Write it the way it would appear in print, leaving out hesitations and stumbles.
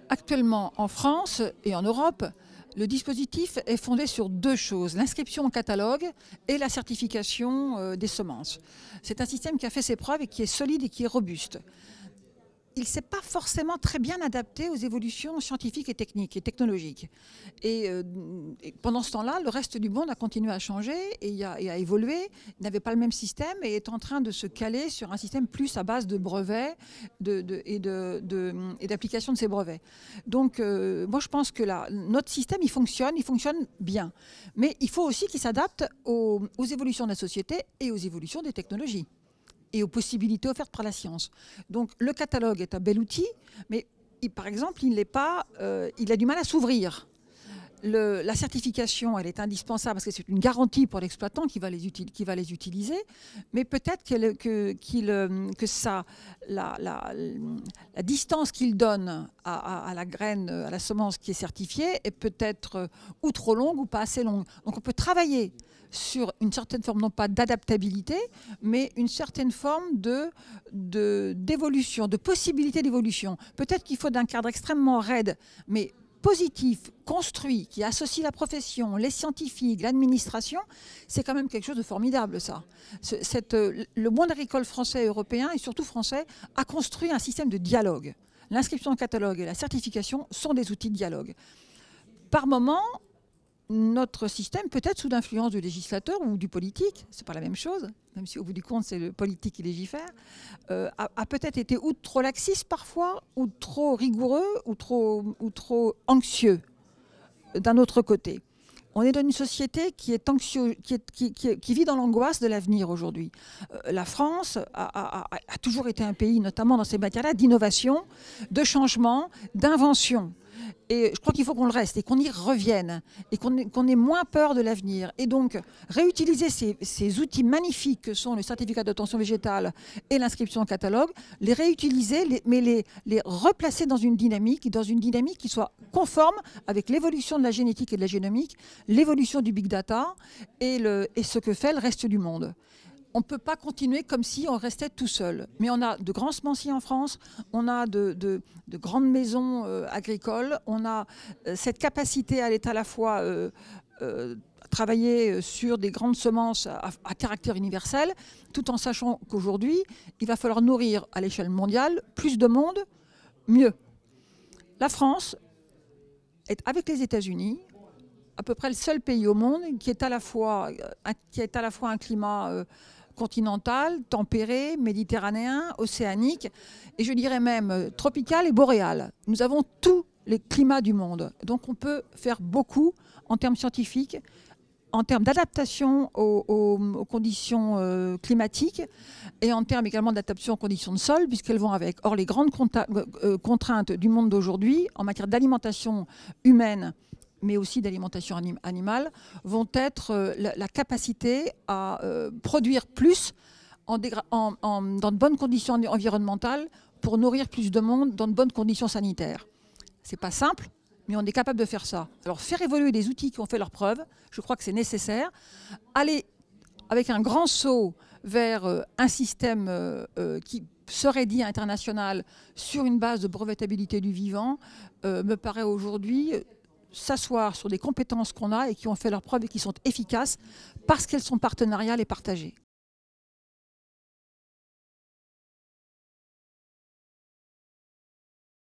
Actuellement, en France et en Europe, le dispositif est fondé sur deux choses, l'inscription au catalogue et la certification des semences. C'est un système qui a fait ses preuves et qui est solide et qui est robuste. Il ne s'est pas forcément très bien adapté aux évolutions scientifiques et techniques et technologiques. Et pendant ce temps-là, le reste du monde a continué à changer et à évoluer. Il n'avait pas le même système et est en train de se caler sur un système plus à base de brevets et d'application de ces brevets. Donc, moi, je pense que notre système, il fonctionne bien. Mais il faut aussi qu'il s'adapte aux évolutions de la société et aux évolutions des technologies et aux possibilités offertes par la science. Donc le catalogue est un bel outil, mais par exemple, il a du mal à s'ouvrir. La certification, elle est indispensable parce que c'est une garantie pour l'exploitant qui va les utiliser, mais peut-être la distance qu'il donne à la graine, à la semence qui est certifiée, est peut-être ou trop longue ou pas assez longue. Donc on peut travailler sur une certaine forme, non pas d'adaptabilité, mais une certaine forme d'évolution, de possibilité d'évolution. Peut-être qu'il faut d'un cadre extrêmement raide, mais positif, construit, qui associe la profession, les scientifiques, l'administration, c'est quand même quelque chose de formidable, ça. Le monde agricole français et européen, et surtout français, a construit un système de dialogue. L'inscription au catalogue et la certification sont des outils de dialogue. Par moment, notre système, peut-être sous l'influence du législateur ou du politique, c'est pas la même chose, même si au bout du compte c'est le politique qui légifère, a peut-être été ou trop laxiste parfois, ou trop rigoureux, ou trop anxieux d'un autre côté. On est dans une société qui est qui vit dans l'angoisse de l'avenir aujourd'hui. La France a toujours été un pays, notamment dans ces matières-là, d'innovation, de changement, d'invention. Et je crois qu'il faut qu'on le reste et qu'on y revienne et qu'on ait moins peur de l'avenir. Et donc, réutiliser ces outils magnifiques que sont le certificat d'obtention végétale et l'inscription au catalogue, les réutiliser, mais les replacer dans une dynamique qui soit conforme avec l'évolution de la génétique et de la génomique, l'évolution du big data et ce que fait le reste du monde. On ne peut pas continuer comme si on restait tout seul. Mais on a de grands semenciers en France, on a de grandes maisons agricoles, on a cette capacité à être à la fois travailler sur des grandes semences à caractère universel, tout en sachant qu'aujourd'hui, il va falloir nourrir à l'échelle mondiale plus de monde, mieux. La France est, avec les États-Unis, à peu près le seul pays au monde qui est à la fois un climat continental, tempéré, méditerranéen, océanique, et je dirais même tropical et boréal. Nous avons tous les climats du monde. Donc on peut faire beaucoup en termes scientifiques, en termes d'adaptation aux conditions climatiques et en termes également d'adaptation aux conditions de sol, puisqu'elles vont avec. Or, les grandes contraintes du monde d'aujourd'hui en matière d'alimentation humaine, mais aussi d'alimentation animale, vont être la capacité à produire plus dans de bonnes conditions environnementales pour nourrir plus de monde dans de bonnes conditions sanitaires. Ce n'est pas simple, mais on est capable de faire ça. Alors faire évoluer des outils qui ont fait leurs preuves, je crois que c'est nécessaire. Aller avec un grand saut vers un système qui serait dit international sur une base de brevetabilité du vivant me paraît aujourd'hui s'asseoir sur des compétences qu'on a et qui ont fait leurs preuves et qui sont efficaces parce qu'elles sont partenariales et partagées.